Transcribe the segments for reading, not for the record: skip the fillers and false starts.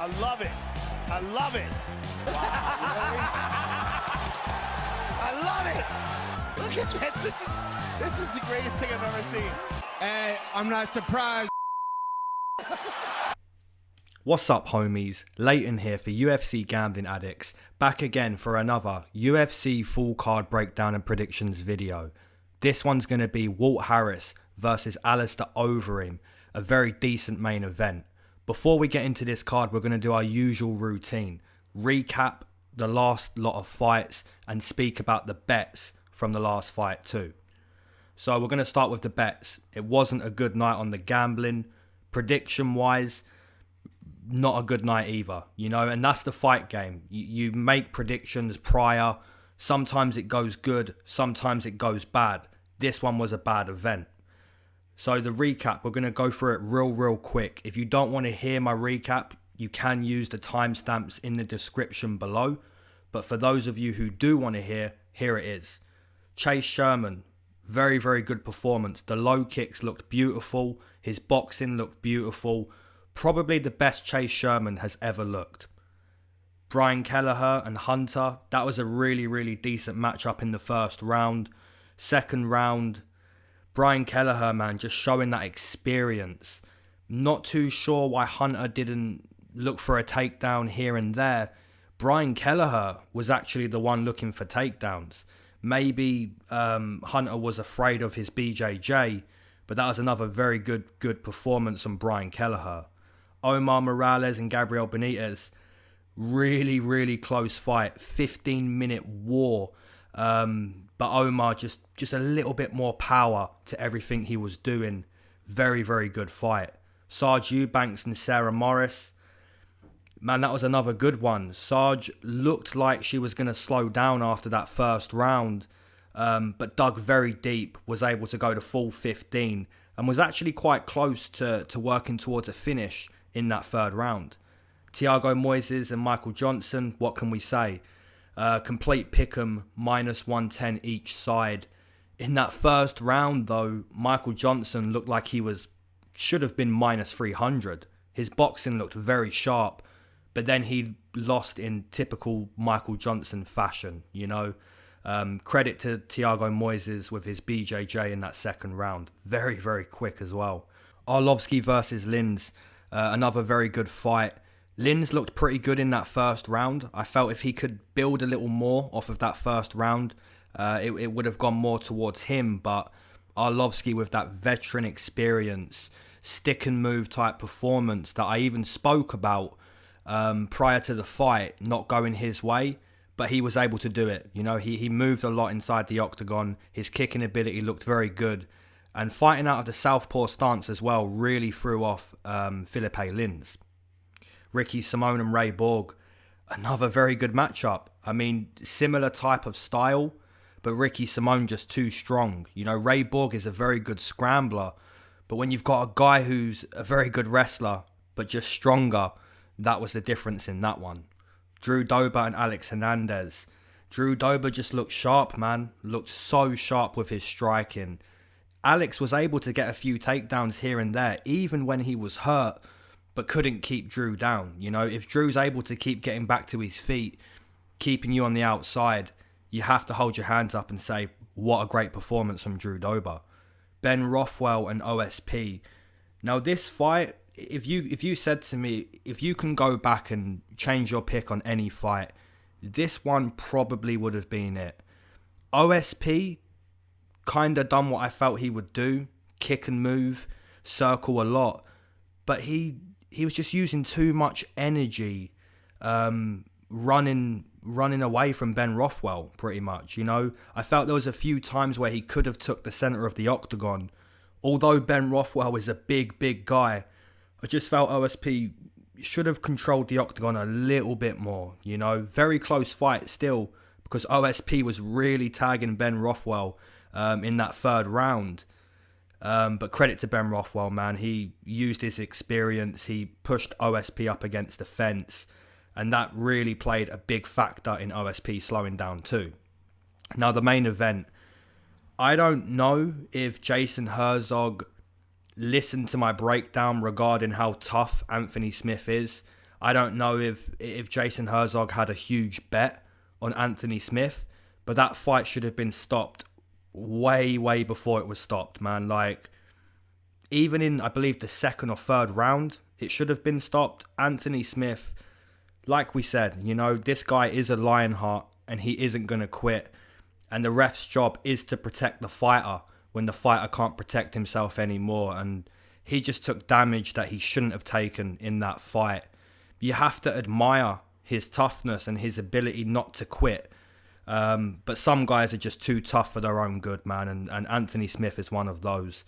I love it. I love it. I love it. Look at this. This is the greatest thing I've ever seen. Hey, I'm not surprised. What's up, homies? Leighton here for UFC Gambling Addicts, back again for another UFC full card breakdown and predictions video. This one's going to be Walt Harris versus Alistair Overeem, a very decent main event. Before we get into this card, we're going to do our usual routine, recap the last lot of fights and speak about the bets from the last fight too. So we're going to start with the bets. It wasn't a good night on the gambling. Prediction wise, not a good night either, you know, and that's the fight game. You make predictions prior. Sometimes it goes good, sometimes it goes bad. This one was a bad event. So the recap, we're going to go through it real quick. If you don't want to hear my recap, you can use the timestamps in the description below. But for those of you who do want to hear, here it is. Chase Sherman, very good performance. The low kicks looked beautiful. His boxing looked beautiful. Probably the best Chase Sherman has ever looked. Brian Kelleher and Hunter, that was a really decent matchup in the first round. Second round, Brian Kelleher, man, just showing that experience. Not too sure why Hunter didn't look for a takedown here and there. Brian Kelleher was actually the one looking for takedowns. Maybe Hunter was afraid of his BJJ, but that was another very good performance from Brian Kelleher. Omar Morales and Gabriel Benitez, really close fight, 15-minute war. But Omar just a little bit more power to everything he was doing. Very good fight. Sarge Eubanks and Sarah Morris, man, that was another good one. Sarge looked like she was going to slow down after that first round, but dug very deep, was able to go to full 15, and was actually quite close to working towards a finish in that third round. Thiago Moises and Michael Johnson, what can we say? Complete pick'em, -110 each side. In that first round, though, Michael Johnson looked like he should have been -300. His boxing looked very sharp, but then he lost in typical Michael Johnson fashion, you know. Credit to Thiago Moises with his BJJ in that second round. Very quick as well. Arlovsky versus Lins, another very good fight. Lins looked pretty good in that first round. I felt if he could build a little more off of that first round, it would have gone more towards him. But Arlovsky with that veteran experience, stick and move type performance that I even spoke about prior to the fight, not going his way, but he was able to do it. You know, he moved a lot inside the octagon. His kicking ability looked very good. And fighting out of the southpaw stance as well really threw off Philippe Lins. Ricky Simone and Ray Borg, another very good matchup. I mean, similar type of style, but Ricky Simone just too strong. You know, Ray Borg is a very good scrambler, but when you've got a guy who's a very good wrestler, but just stronger, that was the difference in that one. Drew Dober and Alex Hernandez. Drew Dober just looked sharp, man. Looked so sharp with his striking. Alex was able to get a few takedowns here and there, even when he was hurt, but couldn't keep Drew down. You know, if Drew's able to keep getting back to his feet, keeping you on the outside, you have to hold your hands up and say, what a great performance from Drew Dober. Ben Rothwell and OSP. Now this fight, if you said to me, if you can go back and change your pick on any fight, this one probably would have been it. OSP kind of done what I felt he would do, kick and move, circle a lot, but he was just using too much energy, running away from Ben Rothwell, pretty much, you know. I felt there was a few times where he could have took the center of the octagon. Although Ben Rothwell is a big guy, I just felt OSP should have controlled the octagon a little bit more, you know. Very close fight still, because OSP was really tagging Ben Rothwell in that third round. But credit to Ben Rothwell, man. He used his experience. He pushed OSP up against the fence. And that really played a big factor in OSP slowing down too. Now, the main event. I don't know if Jason Herzog listened to my breakdown regarding how tough Anthony Smith is. I don't know if Jason Herzog had a huge bet on Anthony Smith, but that fight should have been stopped way before it was stopped, man. Like, even in, I believe, the second or third round, it should have been stopped. Anthony Smith, like we said, you know, this guy is a Lionheart and he isn't going to quit. And the ref's job is to protect the fighter when the fighter can't protect himself anymore. And he just took damage that he shouldn't have taken in that fight. You have to admire his toughness and his ability not to quit. But some guys are just too tough for their own good, man. And Anthony Smith is one of those.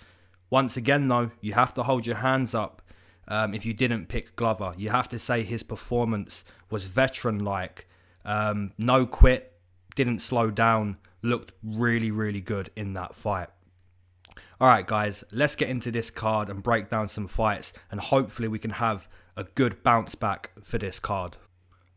Once again, though, you have to hold your hands up if you didn't pick Glover. You have to say his performance was veteran-like. No quit, didn't slow down, looked really good in that fight. Alright guys, let's get into this card and break down some fights, and hopefully we can have a good bounce back for this card.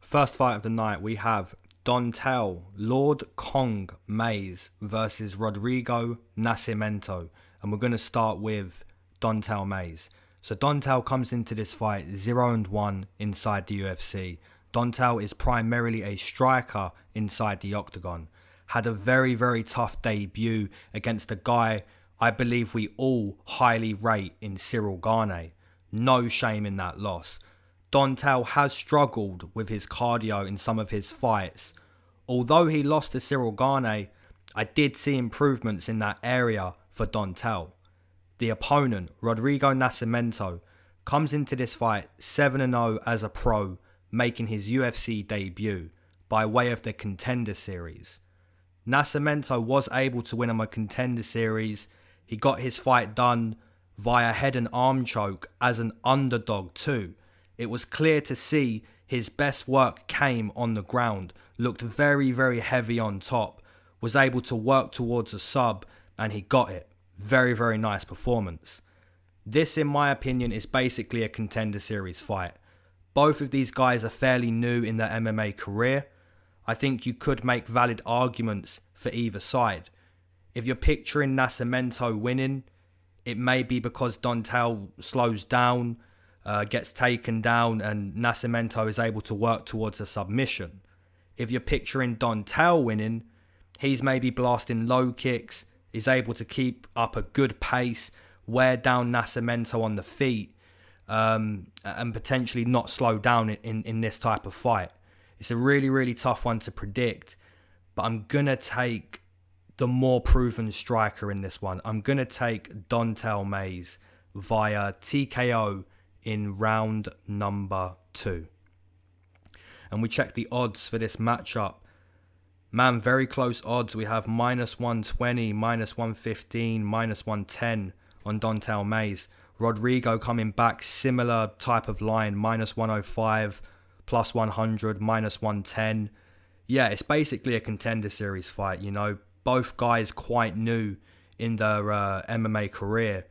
First fight of the night, we have Dontale Lord Kong Mays versus Rodrigo Nascimento. And we're going to start with Dontale Mays. So Dontale comes into this fight 0-1 inside the UFC. Dontale is primarily a striker inside the octagon. Had a very tough debut against a guy I believe we all highly rate in Cyril Gane. No shame in that loss. Dontale has struggled with his cardio in some of his fights. Although he lost to Cyril Gane, I did see improvements in that area for Dontale. The opponent, Rodrigo Nascimento, comes into this fight 7-0 as a pro, making his UFC debut by way of the Contender Series. Nascimento was able to win on a Contender Series. He got his fight done via head and arm choke as an underdog too. It was clear to see his best work came on the ground, looked very heavy on top, was able to work towards a sub, and he got it. Very nice performance. This, in my opinion, is basically a Contender Series fight. Both of these guys are fairly new in their MMA career. I think you could make valid arguments for either side. If you're picturing Nascimento winning, it may be because Dontale slows down, gets taken down, and Nascimento is able to work towards a submission. If you're picturing Dontale winning, he's maybe blasting low kicks, is able to keep up a good pace, wear down Nascimento on the feet, and potentially not slow down in this type of fight. It's a really tough one to predict, but I'm going to take the more proven striker in this one. I'm going to take Dontale Mays via TKO in round number 2. And we check the odds for this matchup. Man, very close odds. We have -120, -115, -110 on Dontale Mays. Rodrigo coming back, similar type of line, -105, +100, -110. Yeah, it's basically a Contender Series fight, you know. Both guys quite new in their MMA career.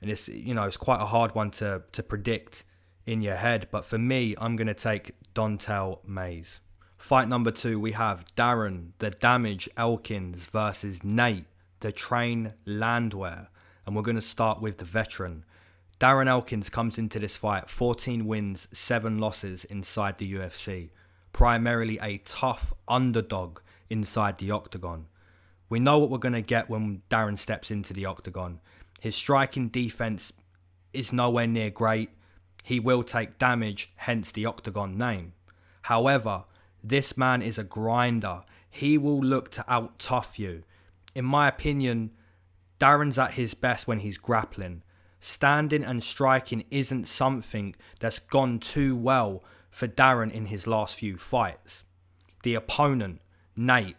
And it's, you know, it's quite a hard one to predict in your head. But for me, I'm going to take Dontale Mays. Fight number 2, we have Darren, the Damage Elkins versus Nate, the Train Landwehr. And we're going to start with the veteran. Darren Elkins comes into this fight 14 wins, 7 losses inside the UFC. Primarily a tough underdog inside the octagon. We know what we're going to get when Darren steps into the octagon. His striking defense is nowhere near great. He will take damage, hence the octagon name. However, this man is a grinder. He will look to out-tough you. In my opinion, Darren's at his best when he's grappling. Standing and striking isn't something that's gone too well for Darren in his last few fights. The opponent, Nate,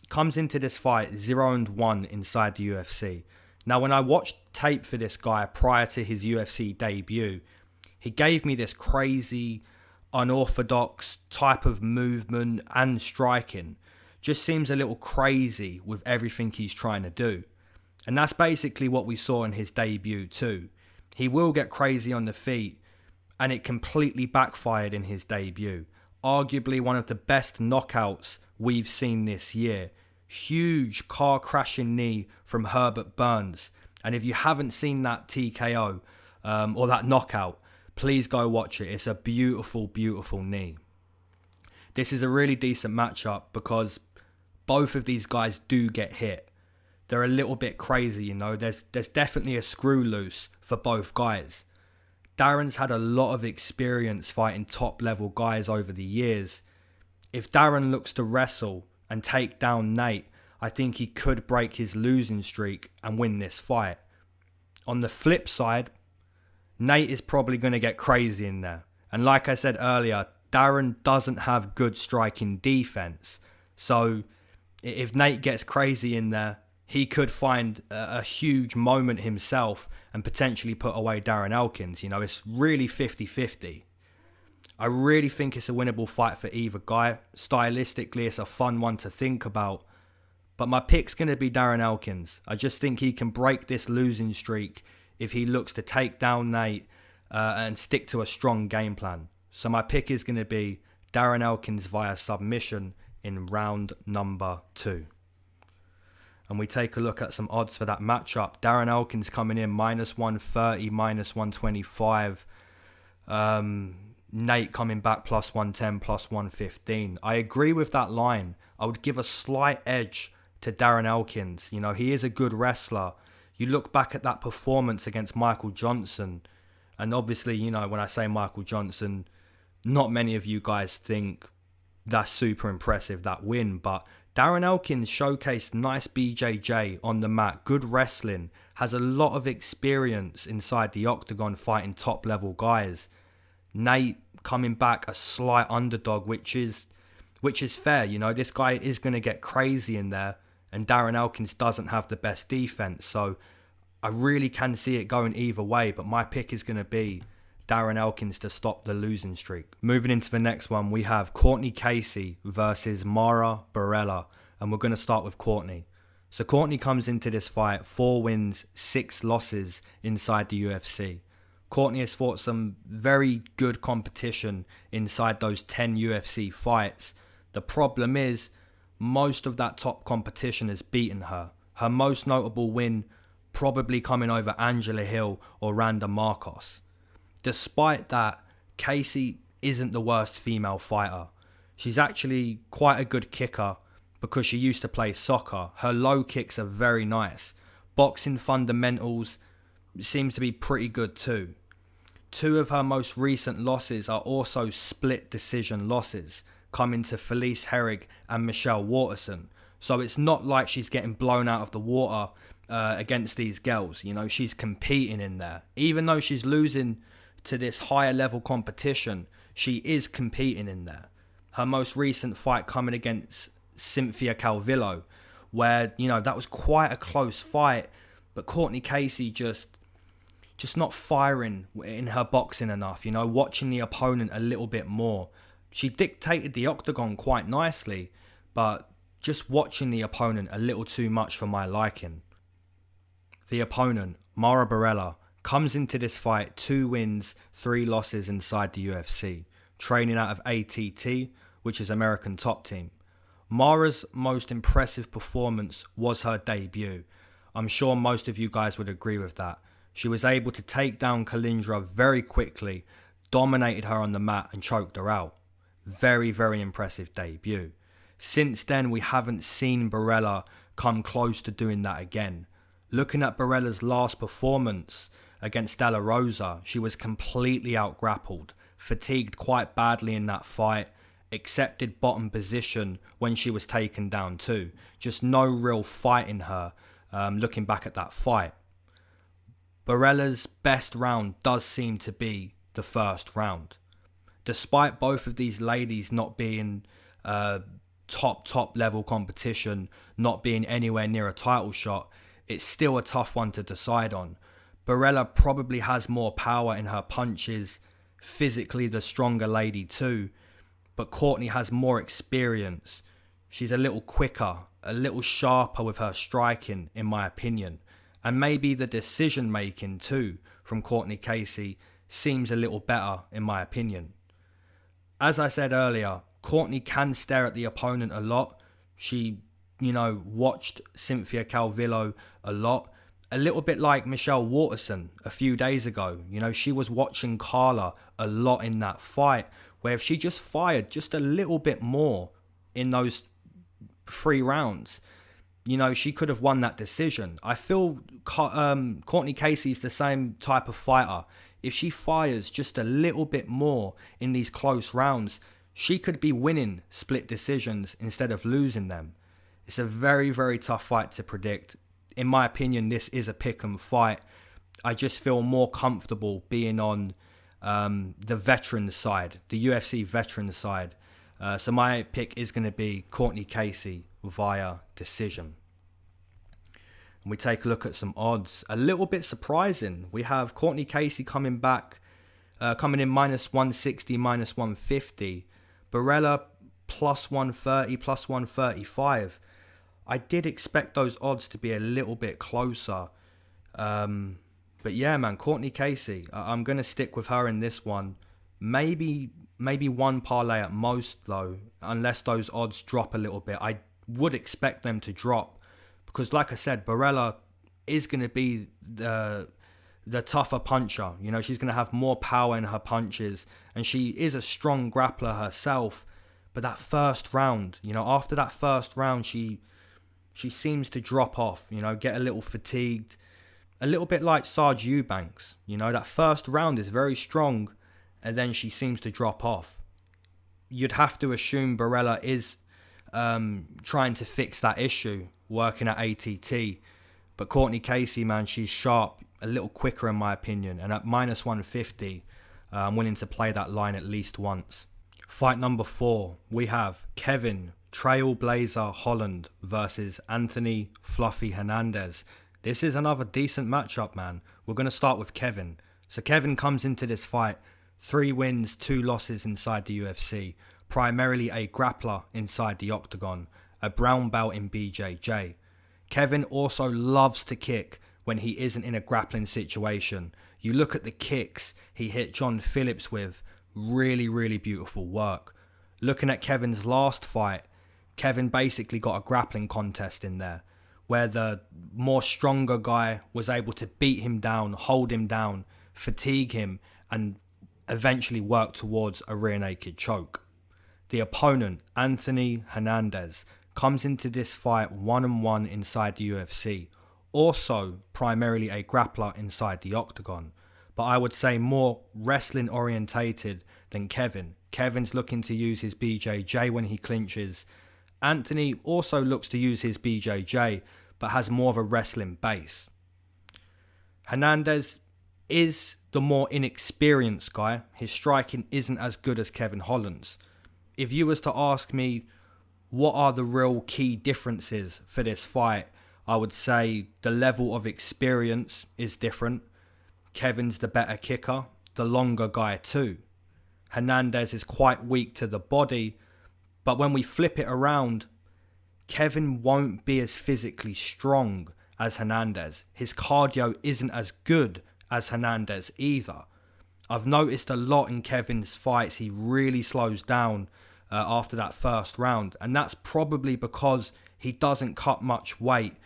comes into this fight 0-1 inside the UFC. Now, when I watched tape for this guy prior to his UFC debut, he gave me this crazy, unorthodox type of movement and striking. Just seems a little crazy with everything he's trying to do. And that's basically what we saw in his debut too. He will get crazy on the feet, and it completely backfired in his debut. Arguably one of the best knockouts we've seen this year. Huge car crashing knee from Herbert Burns. And if you haven't seen that TKO or that knockout, Please go watch it. It's a beautiful, beautiful knee. This is a really decent matchup because both of these guys do get hit. They're a little bit crazy, you know. There's definitely a screw loose for both guys. Darren's had a lot of experience fighting top level guys over the years. If Darren looks to wrestle and take down Nate, I think he could break his losing streak and win this fight. On the flip side, Nate is probably going to get crazy in there. And like I said earlier, Darren doesn't have good striking defense. So if Nate gets crazy in there, he could find a huge moment himself and potentially put away Darren Elkins. You know, it's really 50-50. I really think it's a winnable fight for either guy. Stylistically, it's a fun one to think about. But my pick's going to be Darren Elkins. I just think he can break this losing streak if he looks to take down Nate and stick to a strong game plan. So my pick is going to be Darren Elkins via submission in round number 2. And we take a look at some odds for that matchup. Darren Elkins coming in -130, -125. Nate coming back +110, +115. I agree with that line. I would give a slight edge to Darren Elkins. You know, he is a good wrestler. You look back at that performance against Michael Johnson, and obviously, you know, when I say Michael Johnson, not many of you guys think that's super impressive, that win, but Darren Elkins showcased nice BJJ on the mat, good wrestling, has a lot of experience inside the octagon fighting top level guys. Nate coming back a slight underdog, which is fair. You know, this guy is going to get crazy in there, and Darren Elkins doesn't have the best defense. So I really can see it going either way, but my pick is going to be Darren Elkins to stop the losing streak. Moving into the next one, we have Courtney Casey versus Mara Borella, and we're going to start with Courtney. So Courtney comes into this fight 4 wins, 6 losses inside the UFC. Courtney has fought some very good competition inside those 10 UFC fights. The problem is, most of that top competition has beaten her. Her most notable win probably coming over Angela Hill or Randa Marcos. Despite that, Casey isn't the worst female fighter. She's actually quite a good kicker because she used to play soccer. Her low kicks are very nice. Boxing fundamentals seems to be pretty good too. 2 of her most recent losses are also split decision losses, coming to Felice Herrig and Michelle Waterson. So it's not like she's getting blown out of the water against these girls. You know, she's competing in there. Even though she's losing to this higher level competition, she is competing in there. Her most recent fight coming against Cynthia Calvillo, where, you know, that was quite a close fight, but Courtney Casey just not firing in her boxing enough, you know, watching the opponent a little bit more. She dictated the octagon quite nicely, but just watching the opponent a little too much for my liking. The opponent, Mara Borella, comes into this fight 2 wins, 3 losses inside the UFC, training out of ATT, which is American Top Team. Mara's most impressive performance was her debut. I'm sure most of you guys would agree with that. She was able to take down Kalindra very quickly, dominated her on the mat and choked her out. Very, very impressive debut. Since then, we haven't seen Borella come close to doing that again. Looking at Borella's last performance against De La Rosa, she was completely out-grappled, fatigued quite badly in that fight, accepted bottom position when she was taken down too. Just no real fight in her, looking back at that fight. Borella's best round does seem to be the first round. Despite both of these ladies not being top level competition, not being anywhere near a title shot, it's still a tough one to decide on. Borella probably has more power in her punches, physically the stronger lady too, but Courtney has more experience. She's a little quicker, a little sharper with her striking, in my opinion. And maybe the decision making too from Courtney Casey seems a little better, in my opinion. As I said earlier, Courtney can stare at the opponent a lot. She, you know, watched Cynthia Calvillo a lot. A little bit like Michelle Waterson a few days ago. You know, she was watching Carla a lot in that fight, where if she just fired just a little bit more in those 3 rounds, you know, she could have won that decision. I feel Courtney Casey's the same type of fighter. If she fires just a little bit more in these close rounds, she could be winning split decisions instead of losing them. It's a very, very tough fight to predict. In my opinion, this is a pick'em fight. I just feel more comfortable being on the veteran side, the UFC veteran side. So my pick is going to be Courtney Casey via decision. And we take a look at some odds. A little bit surprising. We have Courtney Casey coming in minus 160, minus 150. Borella plus 130, plus 135. I did expect those odds to be a little bit closer. But yeah, man, Courtney Casey, I'm going to stick with her in this one. Maybe one parlay at most, though, unless those odds drop a little bit. I would expect them to drop because, like I said, Borella is going to be the tougher puncher. You know, she's going to have more power in her punches, and she is a strong grappler herself. But that first round, you know, after that first round, she seems to drop off, you know, get a little fatigued. A little bit like Sarge Eubanks, you know, that first round is very strong, and then she seems to drop off. You'd have to assume Borella is trying to fix that issue, working at ATT. But Courtney Casey, man, she's sharp, a little quicker in my opinion. And at minus 150, I'm willing to play that line at least once. Fight number 4, we have Kevin Trailblazer Holland versus Anthony Fluffy Hernandez. This is another decent matchup, man. We're going to start with Kevin. So Kevin comes into this fight 3 wins, 2 losses inside the UFC. Primarily a grappler inside the octagon. A brown belt in BJJ. Kevin also loves to kick when he isn't in a grappling situation. You look at the kicks he hit John Phillips with. Really, really beautiful work. Looking at Kevin's last fight, Kevin basically got a grappling contest in there, where the more stronger guy was able to beat him down, hold him down, fatigue him, and eventually work towards a rear naked choke. The opponent, Anthony Hernandez, comes into this fight 1-1 inside the UFC, also primarily a grappler inside the octagon, but I would say more wrestling orientated than Kevin. Kevin's looking to use his BJJ when he clinches. Anthony also looks to use his BJJ, but has more of a wrestling base. Hernandez is the more inexperienced guy. His striking isn't as good as Kevin Holland's. If you was to ask me what are the real key differences for this fight, I would say the level of experience is different. Kevin's the better kicker, the longer guy too. Hernandez is quite weak to the body, but when we flip it around, Kevin won't be as physically strong as Hernandez. His cardio isn't as good as Hernandez either. I've noticed a lot in Kevin's fights, he really slows down after that first round. And that's probably because he doesn't cut much weight,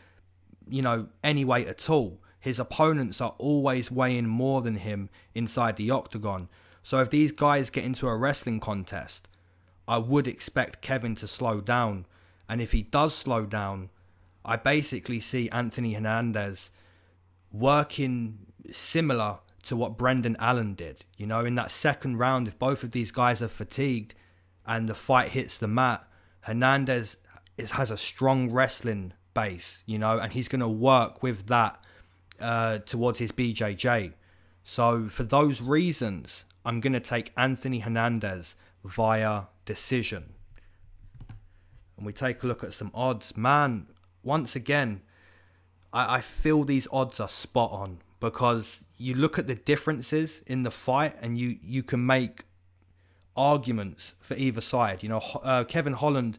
you know, any weight at all. His opponents are always weighing more than him inside the octagon. So if these guys get into a wrestling contest, I would expect Kevin to slow down. And if he does slow down, I basically see Anthony Hernandez working similar to what Brendan Allen did. You know, in that second round, if both of these guys are fatigued and the fight hits the mat, Hernandez has a strong wrestling base, you know, and he's going to work with that towards his BJJ. So for those reasons, I'm going to take Anthony Hernandez via decision. And we take a look at some odds. Man, once again, I feel these odds are spot on, because you look at the differences in the fight and you can make arguments for either side. You know, Kevin Holland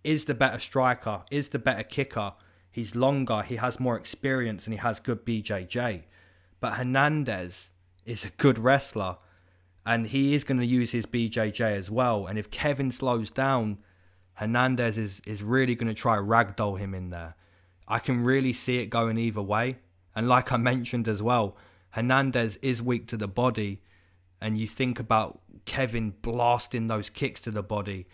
is the better striker, is the better kicker. He's longer, he has more experience, and he has good BJJ. But Hernandez is a good wrestler, and he is going to use his BJJ as well. And if Kevin slows down, Hernandez is really going to try ragdoll him in there. I can really see it going either way. And like I mentioned as well, Hernandez is weak to the body. And you think about Kevin blasting those kicks to the body.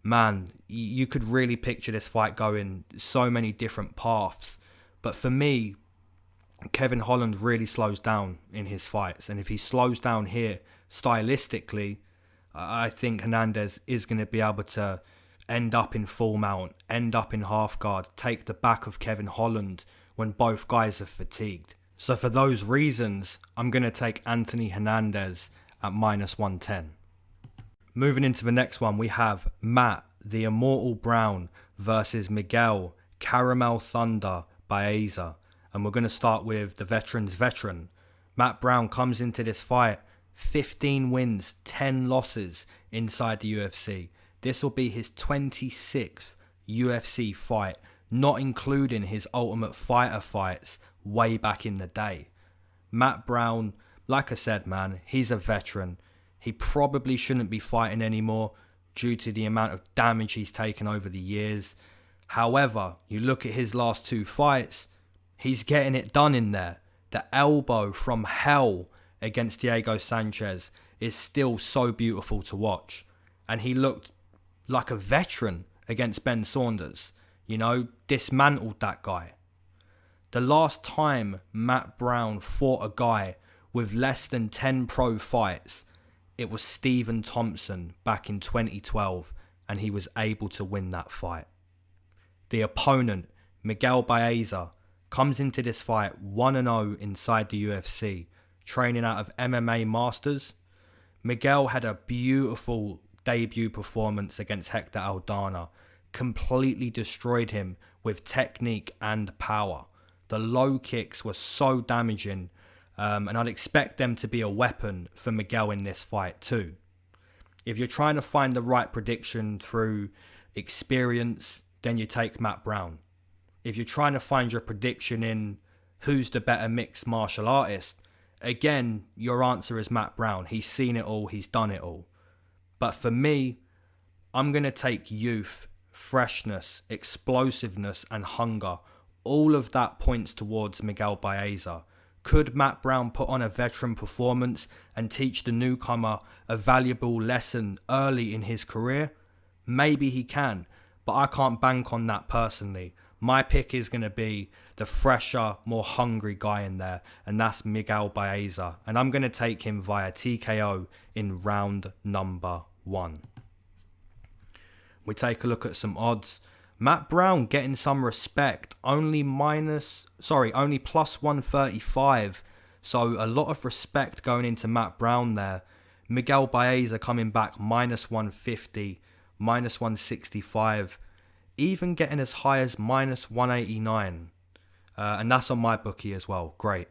Man, you could really picture this fight going so many different paths. But for me, Kevin Holland really slows down in his fights. And if he slows down here stylistically, I think Hernandez is going to be able to end up in full mount, end up in half guard, take the back of Kevin Holland when both guys are fatigued. So for those reasons, I'm going to take Anthony Hernandez at -110. Moving into the next one, we have Matt, the Immortal Brown versus Miguel, Caramel Thunder Baeza. And we're going to start with the veteran's veteran. Matt Brown comes into this fight 15 wins, 10 losses inside the UFC. This will be his 26th UFC fight, not including his Ultimate Fighter fights way back in the day. Matt Brown, like I said, man, he's a veteran. He probably shouldn't be fighting anymore due to the amount of damage he's taken over the years. However, you look at his last 2 fights, he's getting it done in there. The elbow from hell against Diego Sanchez is still so beautiful to watch. And he looked like a veteran against Ben Saunders. You know, dismantled that guy. The last time Matt Brown fought a guy with less than 10 pro fights, it was Stephen Thompson back in 2012, and he was able to win that fight. The opponent, Miguel Baeza, comes into this fight 1-0 inside the UFC, training out of MMA Masters. Miguel had a beautiful debut performance against Hector Aldana, completely destroyed him with technique and power. The low kicks were so damaging, and I'd expect them to be a weapon for Miguel in this fight too. If you're trying to find the right prediction through experience, then you take Matt Brown. If you're trying to find your prediction in who's the better mixed martial artist, again, your answer is Matt Brown. He's seen it all, he's done it all. But for me, I'm going to take youth, freshness, explosiveness and hunger. All of that points towards Miguel Baeza. Could Matt Brown put on a veteran performance and teach the newcomer a valuable lesson early in his career? Maybe he can, but I can't bank on that personally. My pick is going to be the fresher, more hungry guy in there, and that's Miguel Baeza. And I'm going to take him via TKO in round number 1. We take a look at some odds. Matt Brown getting some respect, only plus 135. So a lot of respect going into Matt Brown there. Miguel Baeza coming back minus 150, minus 165, even getting as high as minus 189. And that's on my bookie as well. Great.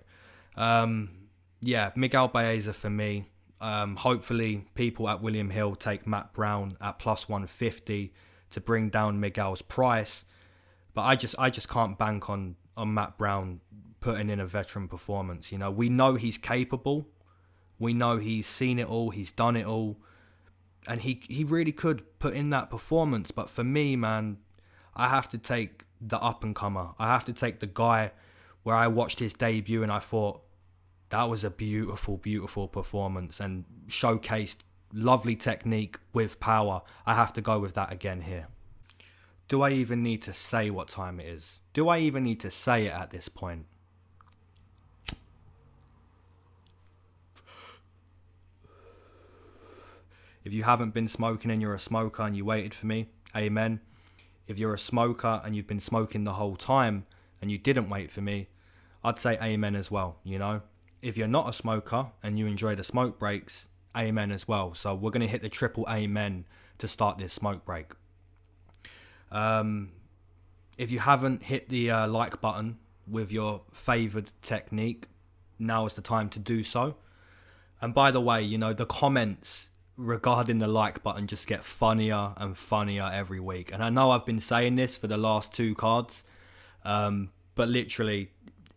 Yeah, Miguel Baeza for me. Hopefully people at William Hill take Matt Brown at plus 150 to bring down Miguel's price. But I just can't bank on Matt Brown putting in a veteran performance. You know, we know he's capable. We know he's seen it all. He's done it all. And he really could put in that performance. But for me, man, I have to take the up-and-comer. I have to take the guy where I watched his debut and I thought, that was a beautiful, beautiful performance and showcased lovely technique with power. I have to go with that again here. Do I even need to say what time it is? Do I even need to say it at this point? If you haven't been smoking and you're a smoker and you waited for me, amen. If you're a smoker and you've been smoking the whole time and you didn't wait for me, I'd say amen as well, you know. If you're not a smoker and you enjoy the smoke breaks, amen as well. So we're going to hit the triple amen to start this smoke break. If you haven't hit the like button with your favoured technique, now is the time to do so. And by the way, you know, the comments regarding the like button just get funnier and funnier every week. And I know I've been saying this for the last 2 cards, but literally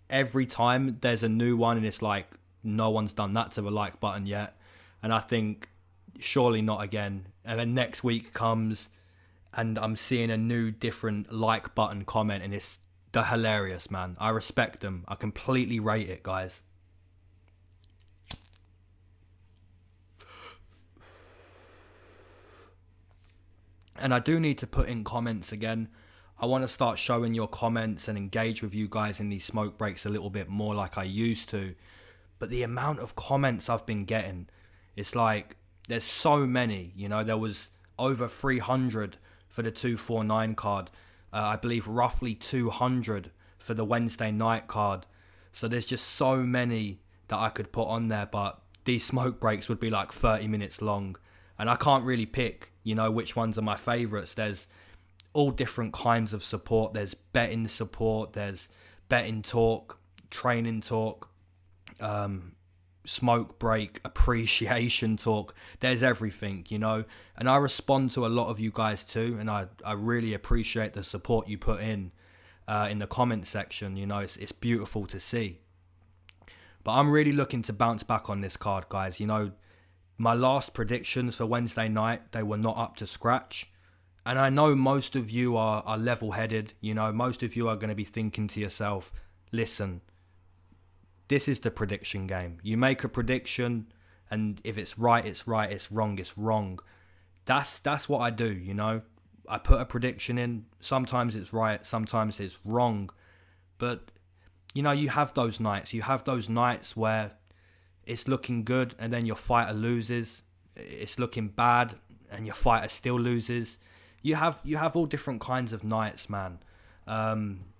every time there's a new one and it's like, no one's done that to the like button yet. And I think, surely not again. And then next week comes and I'm seeing a new different like button comment and it's they're hilarious, man. I respect them. I completely rate it, guys. And I do need to put in comments again. I want to start showing your comments and engage with you guys in these smoke breaks a little bit more like I used to. But the amount of comments I've been getting, it's like, there's so many. You know, there was over 300 for the 249 card. I believe roughly 200 for the Wednesday night card. So there's just so many that I could put on there. But these smoke breaks would be like 30 minutes long. And I can't really pick, you know, which ones are my favorites. There's all different kinds of support. There's betting support, there's betting talk, training talk, smoke break, appreciation talk. There's everything, you know. And I respond to a lot of you guys too, and I really appreciate the support you put in the comment section. You know, it's beautiful to see. But I'm really looking to bounce back on this card, guys. You know, my last predictions for Wednesday night, they were not up to scratch. And I know most of you are level-headed. You know, most of you are going to be thinking to yourself, listen, this is the prediction game. You make a prediction, and if it's right, it's right. It's wrong, it's wrong. That's what I do, you know. I put a prediction in. Sometimes it's right, sometimes it's wrong. But, you know, you have those nights. You have those nights where it's looking good, and then your fighter loses. It's looking bad, and your fighter still loses. You have all different kinds of nights, man.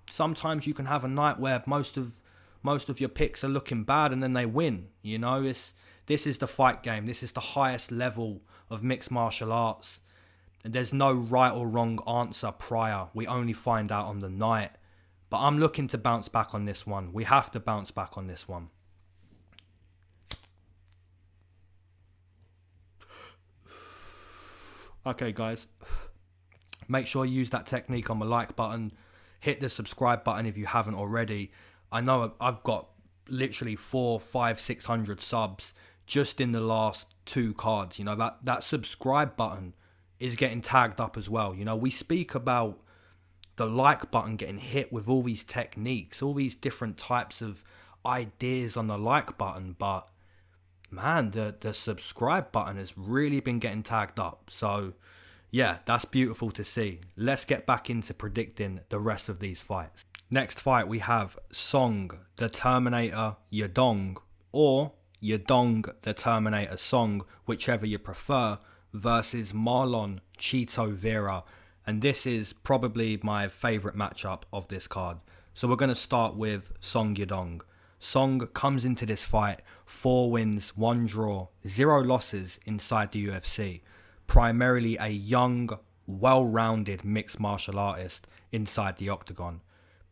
Sometimes you can have a night where most of your picks are looking bad, and then they win. You know, this is the fight game. This is the highest level of mixed martial arts. And there's no right or wrong answer prior. We only find out on the night. But I'm looking to bounce back on this one. We have to bounce back on this one. Okay, guys. Make sure you use that technique on the like button. Hit the subscribe button if you haven't already. I know I've got literally 400, 500, 600 subs just in the last 2 cards. You know, that subscribe button is getting tagged up as well. You know, we speak about the like button getting hit with all these techniques, all these different types of ideas on the like button, but man, the subscribe button has really been getting tagged up. So yeah, that's beautiful to see. Let's get back into predicting the rest of these fights. Next fight we have Song the Terminator Yadong, or Yadong the Terminator Song, whichever you prefer, versus Marlon Cheeto Vera. And this is probably my favourite matchup of this card. So we're going to start with Song Yadong. Song comes into this fight 4 wins, 1 draw, 0 losses inside the UFC. Primarily a young, well-rounded mixed martial artist inside the octagon.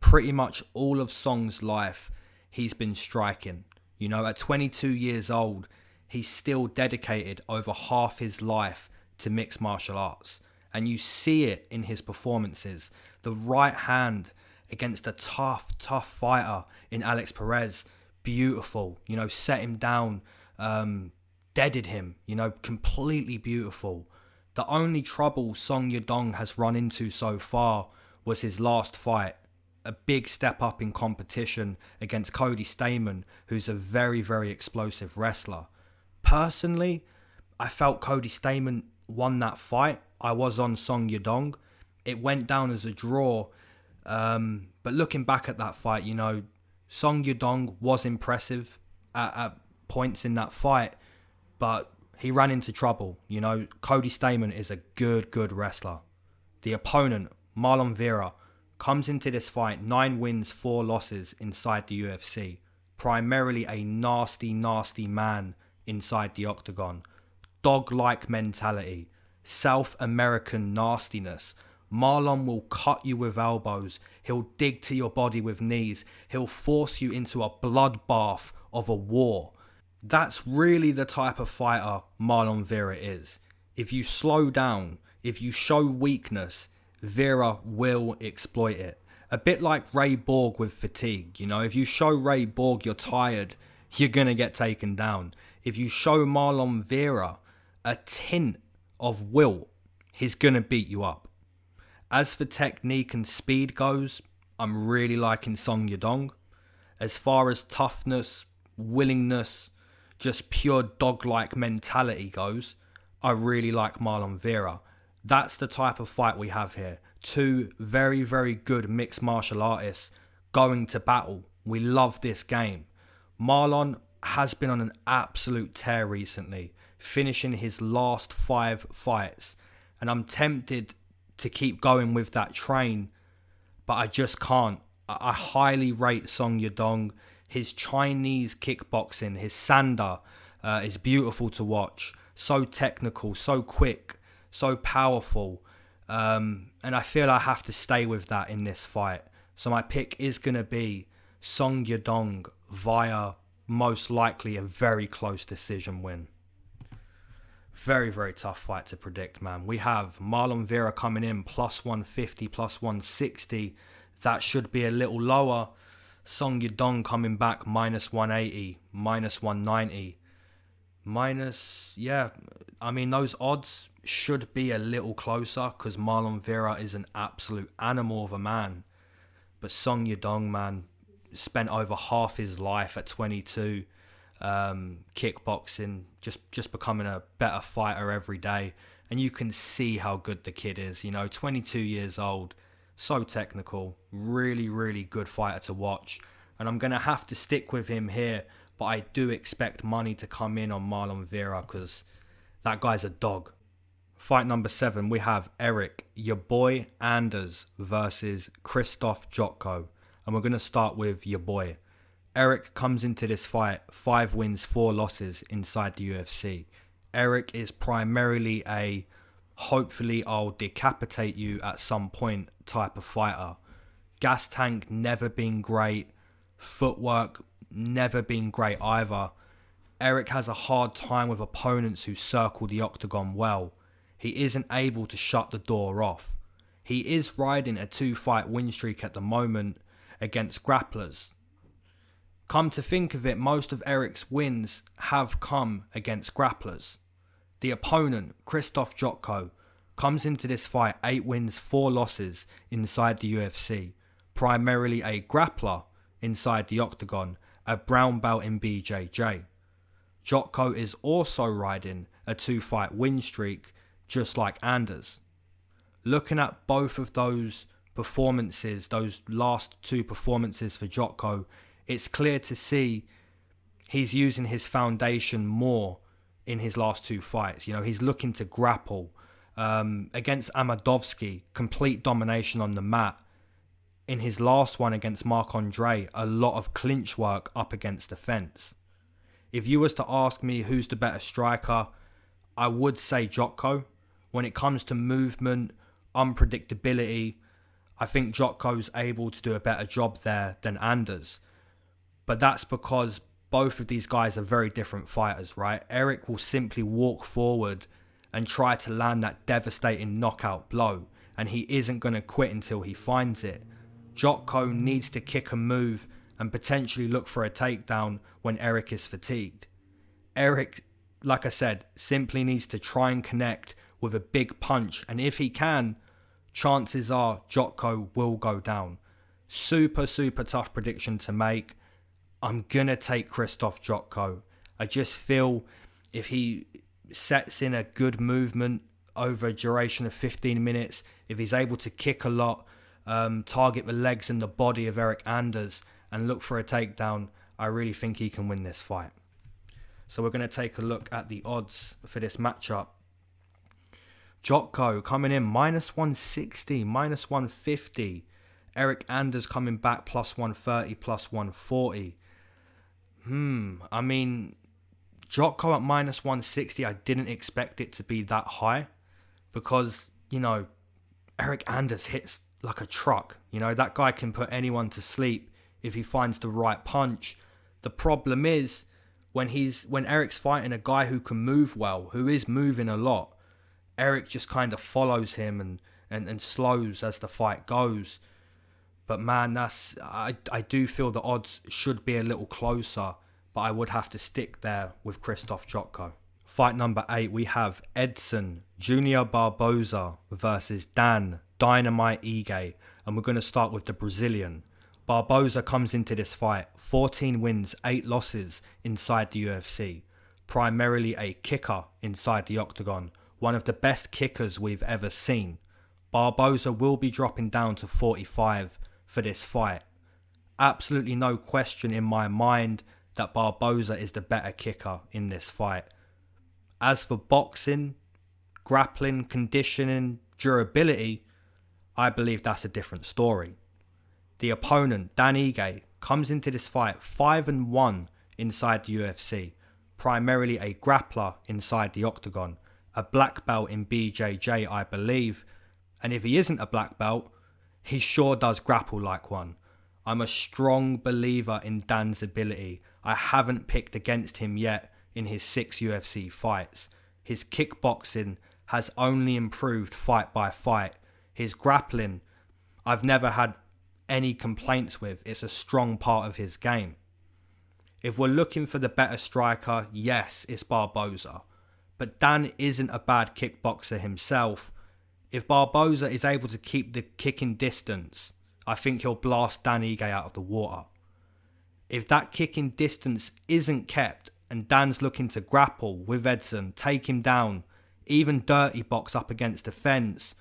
Pretty much all of Song's life, he's been striking. You know, at 22 years old, he's still dedicated over half his life to mixed martial arts. And you see it in his performances. The right hand against a tough fighter in Alex Perez. Beautiful. You know, set him down, deaded him. You know, completely beautiful. The only trouble Song Yadong has run into so far was his last fight. A big step up in competition against Cody Stamann, who's a very, very explosive wrestler. Personally, I felt Cody Stamann won that fight. I was on Song Yadong. It went down as a draw. But looking back at that fight, you know, Song Yadong was impressive at points in that fight, but he ran into trouble. You know, Cody Stamann is a good wrestler. The opponent, Marlon Vera, comes into this fight 9 wins, 4 losses inside the UFC. Primarily a nasty man inside the octagon. Dog-like mentality. South American nastiness. Marlon will cut you with elbows. He'll dig to your body with knees. He'll force you into a bloodbath of a war. That's really the type of fighter Marlon Vera is. If you slow down, if you show weakness, Vera will exploit it. A bit like Ray Borg with fatigue. You know, if you show Ray Borg you're tired, you're going to get taken down. If you show Marlon Vera a tint of wilt, he's going to beat you up. As for technique and speed goes, I'm really liking Song Yadong. As far as toughness, willingness, just pure dog-like mentality goes, I really like Marlon Vera. That's the type of fight we have here. Two very, very good mixed martial artists going to battle. We love this game. Marlon has been on an absolute tear recently, finishing his last 5 fights. And I'm tempted to keep going with that train, but I just can't. I highly rate Song Yadong. His Chinese kickboxing, his sanda, is beautiful to watch. So technical, so quick, so powerful. And I feel I have to stay with that in this fight. So my pick is going to be Song Yadong via most likely a very close decision win. Very, very tough fight to predict, man. We have Marlon Vera coming in plus 150, plus 160. That should be a little lower. Song Yadong coming back minus 180, minus 190. I mean, those odds should be a little closer because Marlon Vera is an absolute animal of a man. But Song Yadong, man, spent over half his life at 22 kickboxing, just becoming a better fighter every day. And you can see how good the kid is, 22 years old, so technical, really, really good fighter to watch. And I'm going to have to stick with him here, but I do expect money to come in on Marlon Vera because that guy's a dog. Fight number 7, we have Eric, your boy Anders versus Krzysztof Jotko. And we're going to start with your boy. Eric comes into this fight 5 wins, 4 losses inside the UFC. Eric is primarily a hopefully I'll decapitate you at some point type of fighter. Gas tank never been great. Footwork never been great either. Eric has a hard time with opponents who circle the octagon well. He isn't able to shut the door off. He is riding a 2-fight win streak at the moment against grapplers. Come to think of it, most of Eric's wins have come against grapplers. The opponent, Krzysztof Jotko, comes into this fight 8 wins, 4 losses inside the UFC. Primarily a grappler inside the octagon, a brown belt in BJJ. Jotko is also riding a 2-fight win streak, just like Anders. Looking at both of those performances, those last 2 performances for Jotko, it's clear to see he's using his foundation more in his last 2 fights. He's looking to grapple. Against Amadovsky, complete domination on the mat. In his last one against Marc-Andre, a lot of clinch work up against the fence. If you was to ask me who's the better striker, I would say Jotko. When it comes to movement, unpredictability, I think Jotko's able to do a better job there than Anders. But that's because both of these guys are very different fighters, right? Eric will simply walk forward and try to land that devastating knockout blow, and he isn't going to quit until he finds it. Jotko needs to kick a move and potentially look for a takedown when Eric is fatigued. Eric, like I said, simply needs to try and connect with a big punch, and if he can, chances are Jotko will go down. Super, super tough prediction to make. I'm going to take Krzysztof Jotko. I just feel if he sets in a good movement over a duration of 15 minutes, if he's able to kick a lot, target the legs and the body of Eric Anders and look for a takedown, I really think he can win this fight. So we're going to take a look at the odds for this matchup. Jotko coming in minus 160, minus 150. Eric Anders coming back plus 130, plus 140. I mean, Jotko at minus 160, I didn't expect it to be that high because, Eric Anders hits like a truck. That guy can put anyone to sleep if he finds the right punch. The problem is when Eric's fighting a guy who can move well, who is moving a lot, Eric just kind of follows him and slows as the fight goes. But man, I do feel the odds should be a little closer, but I would have to stick there with Krzysztof Jotko. Fight number 8, we have Edson Junior Barboza versus Dan Dynamite Ige. And and we're going to start with the Brazilian. Barboza comes into this fight 14 wins, 8 losses inside the UFC. Primarily a kicker inside the octagon, one of the best kickers we've ever seen. Barboza will be dropping down to 45 for this fight. Absolutely no question in my mind that Barboza is the better kicker in this fight. As for boxing, grappling, conditioning, durability, I believe that's a different story. The opponent, Dan Ige, comes into this fight 5-1 inside the UFC, primarily a grappler inside the octagon, a black belt in BJJ, I believe, and if he isn't a black belt, he sure does grapple like one. I'm a strong believer in Dan's ability. I haven't picked against him yet in his 6 UFC fights. His kickboxing has only improved fight by fight. His grappling, I've never had any complaints with. It's a strong part of his game. If we're looking for the better striker, yes, it's Barboza. But Dan isn't a bad kickboxer himself. If Barboza is able to keep the kicking distance, I think he'll blast Dan Ige out of the water. If that kicking distance isn't kept and Dan's looking to grapple with Edson, take him down, even dirty box up against the fence,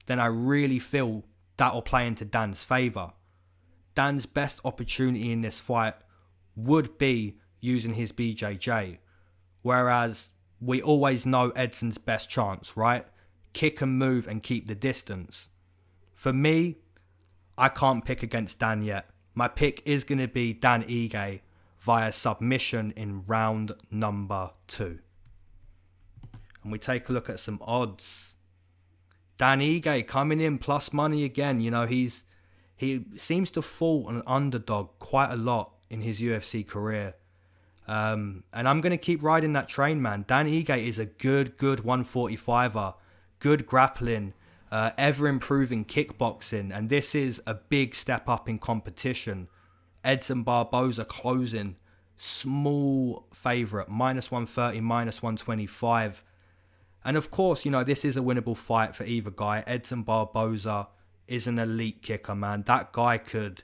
then I really feel that'll play into Dan's favour. Dan's best opportunity in this fight would be using his BJJ, whereas we always know Edson's best chance, right? Kick and move and keep the distance. For me, I can't pick against Dan yet. My pick is going to be Dan Ige via submission in round number 2. And we take a look at some odds. Dan Ige coming in plus money again. You know, he seems to fall an underdog quite a lot in his UFC career. And I'm going to keep riding that train, man. Dan Ige is a good 145er. Good grappling. Ever improving kickboxing. And this is a big step up in competition. Edson Barboza closing. Small favourite. -130, -125. And of course, you know, this is a winnable fight for either guy. Edson Barboza is an elite kicker, man. That guy could,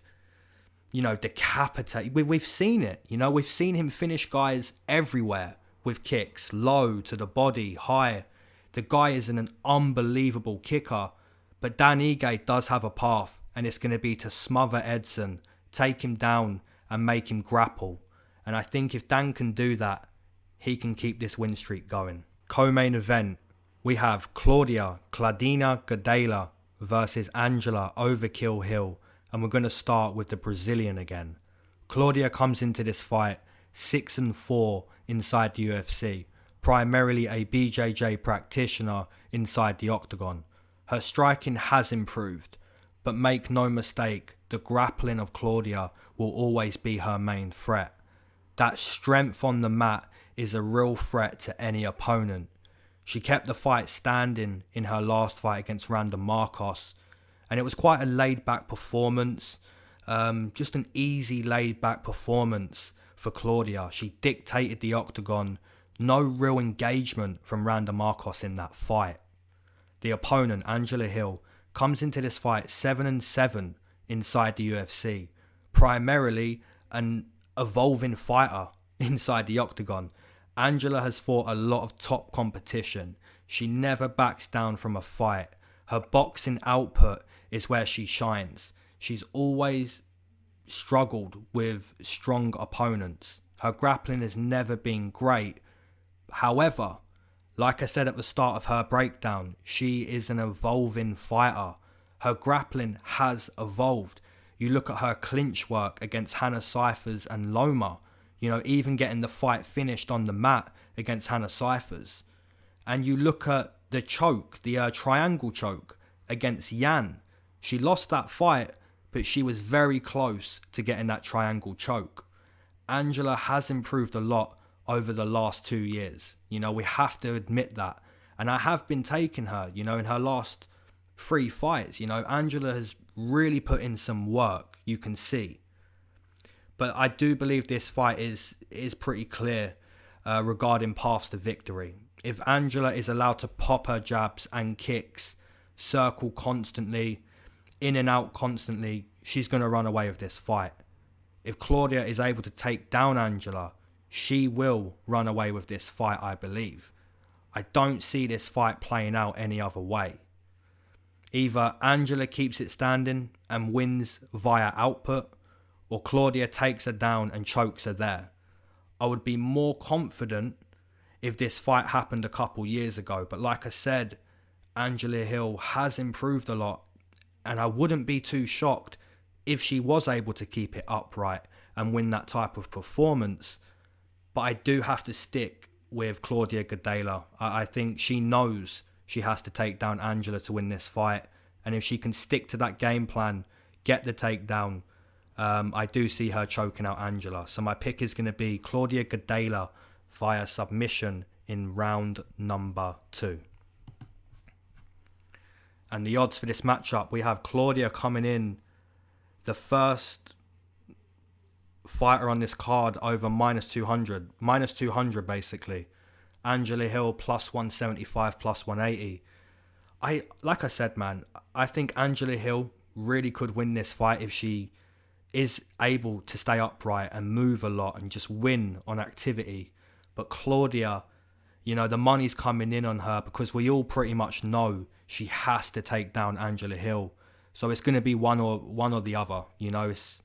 you know, decapitate. We've seen it. You know, we've seen him finish guys everywhere with kicks. Low, to the body, high. The guy is an unbelievable kicker. But Dan Ige does have a path. And it's going to be to smother Edson, take him down and make him grapple. And I think if Dan can do that, he can keep this win streak going. Co-main event, we have Claudia Gadela versus Angela Overkill Hill, and we're going to start with the Brazilian again. Claudia comes into this fight 6-4 inside the UFC, primarily a BJJ practitioner inside the octagon. Her striking has improved, but make no mistake, the grappling of Claudia will always be her main threat. That strength on the mat is a real threat to any opponent. She kept the fight standing in her last fight against Maryna Moroz, and it was quite a laid-back performance, just an easy laid-back performance for Claudia. She dictated the octagon, no real engagement from Maryna Moroz in that fight. The opponent, Angela Hill, comes into this fight 7-7 inside the UFC, primarily an evolving fighter inside the octagon. Angela has fought a lot of top competition. She never backs down from a fight. Her boxing output is where she shines. She's always struggled with strong opponents. Her grappling has never been great. However, like I said at the start of her breakdown, she is an evolving fighter. Her grappling has evolved. You look at her clinch work against Hannah Cifers and Loma. You know, even getting the fight finished on the mat against Hannah Cifers. And you look at the choke, the triangle choke against Yan. She lost that fight, but she was very close to getting that triangle choke. Angela has improved a lot over the last 2 years. You know, we have to admit that. And I have been taking her, you know, in her last 3 fights. You know, Angela has really put in some work, you can see. But I do believe this fight is pretty clear regarding paths to victory. If Angela is allowed to pop her jabs and kicks, circle constantly, in and out constantly, she's going to run away with this fight. If Claudia is able to take down Angela, she will run away with this fight, I believe. I don't see this fight playing out any other way. Either Angela keeps it standing and wins via output, or Claudia takes her down and chokes her there. I would be more confident if this fight happened a couple years ago, but like I said, Angela Hill has improved a lot, and I wouldn't be too shocked if she was able to keep it upright and win that type of performance. But I do have to stick with Claudia Gadelha. I think she knows she has to take down Angela to win this fight, and if she can stick to that game plan, get the takedown, I do see her choking out Angela. So my pick is going to be Claudia Gadelha via submission in round number 2. And the odds for this matchup, we have Claudia coming in the first fighter on this card over -200. -200 basically. Angela Hill plus 175, plus 180. Like I said, man, I think Angela Hill really could win this fight if she is able to stay upright and move a lot and just win on activity. But Claudia, you know, the money's coming in on her because we all pretty much know she has to take down Angela Hill. So it's going to be one or the other. You know, it's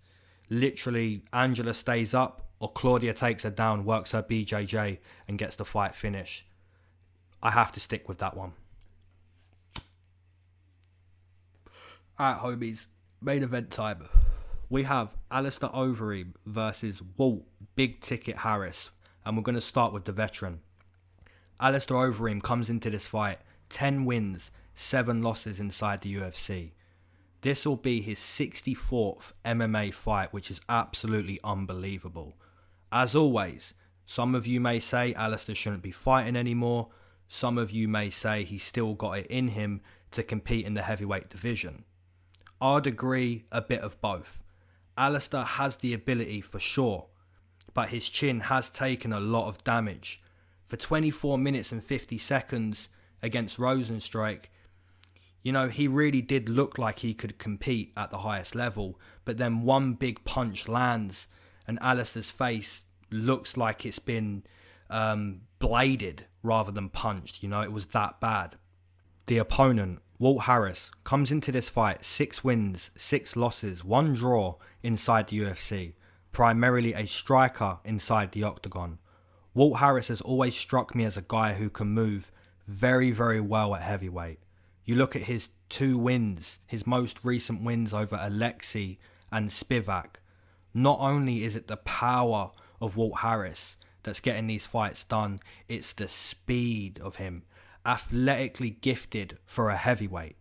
literally Angela stays up or Claudia takes her down, works her BJJ and gets the fight finished. I have to stick with that one. Alright, homies. Main event time. We have Alistair Overeem versus Walt Big Ticket Harris. And we're going to start with the veteran. Alistair Overeem comes into this fight 10 wins, 7 losses inside the UFC. This will be his 64th MMA fight, which is absolutely unbelievable. As always, some of you may say Alistair shouldn't be fighting anymore. Some of you may say he's still got it in him to compete in the heavyweight division. I'd agree a bit of both. Alistair has the ability for sure, but his chin has taken a lot of damage. For 24 minutes and 50 seconds against Rosenstrike, you know, he really did look like he could compete at the highest level, but then one big punch lands and Alistair's face looks like it's been bladed rather than punched. You know, it was that bad. The opponent, Walt Harris, comes into this fight 6 wins, 6 losses, 1 draw inside the UFC, primarily a striker inside the octagon. Walt Harris has always struck me as a guy who can move very, very well at heavyweight. You look at his 2 wins, his most recent wins over Alexei and Spivak. Not only is it the power of Walt Harris that's getting these fights done, it's the speed of him. Athletically gifted for a heavyweight.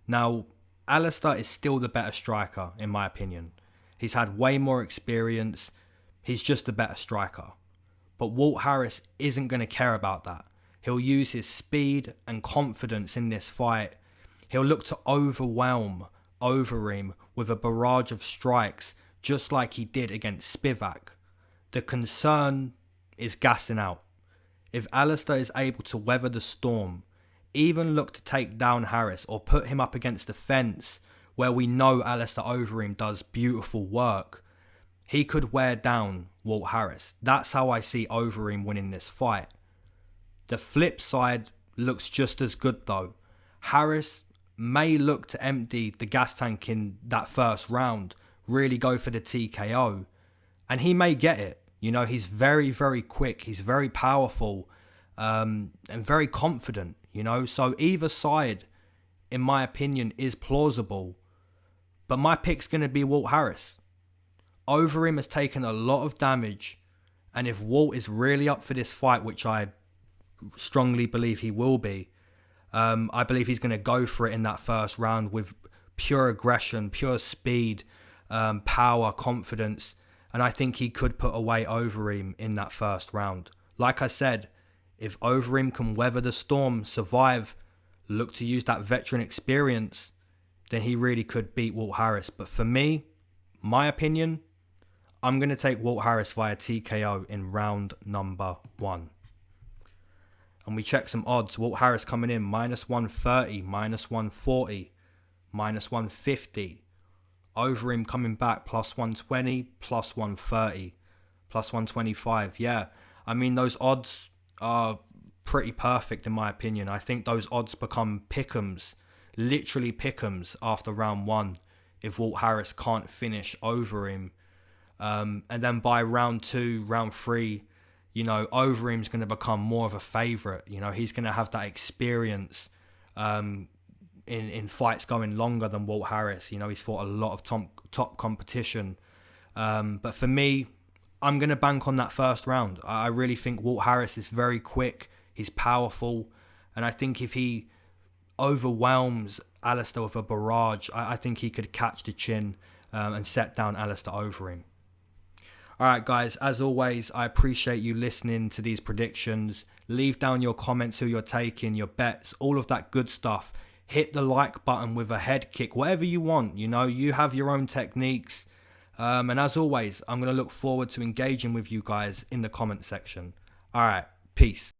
Now, Alistair is still the better striker, in my opinion. He's had way more experience. He's just a better striker. But Walt Harris isn't going to care about that. He'll use his speed and confidence in this fight. He'll look to overwhelm Overeem with a barrage of strikes, just like he did against Spivak. The concern is gassing out. If Alistair is able to weather the storm, even look to take down Harris or put him up against the fence, where we know Alistair Overeem does beautiful work, he could wear down Walt Harris. That's how I see Overeem winning this fight. The flip side looks just as good though. Harris may look to empty the gas tank in that first round, really go for the TKO, and he may get it. You know, he's very, very quick. He's very powerful and very confident, you know. So either side, in my opinion, is plausible. But my pick's going to be Walt Harris. Overeem has taken a lot of damage. And if Walt is really up for this fight, which I strongly believe he will be, I believe he's going to go for it in that first round with pure aggression, pure speed, power, confidence. And I think he could put away Overeem in that first round. Like I said, if Overeem can weather the storm, survive, look to use that veteran experience, then he really could beat Walt Harris. But for me, my opinion, I'm going to take Walt Harris via TKO in round number 1. And we check some odds. Walt Harris coming in -130, -140. minus 150. Overeem coming back, plus 120, plus 130, plus 125. Yeah, I mean, those odds are pretty perfect in my opinion. I think those odds become pick'ems, literally pick'ems after round 1 if Walt Harris can't finish Overeem. And then by round 2, round 3, you know, Overeem's going to become more of a favourite. You know, he's going to have that experience in fights going longer than Walt Harris. You know, he's fought a lot of top competition. But for me, I'm going to bank on that first round. I really think Walt Harris is very quick. He's powerful. And I think if he overwhelms Alistair with a barrage, I think he could catch the chin and set down Alistair Overeem. Alright guys, as always, I appreciate you listening to these predictions. Leave down your comments, who you're taking, your bets, all of that good stuff. Hit the like button with a head kick, whatever you want. You know, you have your own techniques. And as always, I'm going to look forward to engaging with you guys in the comment section. Alright, peace.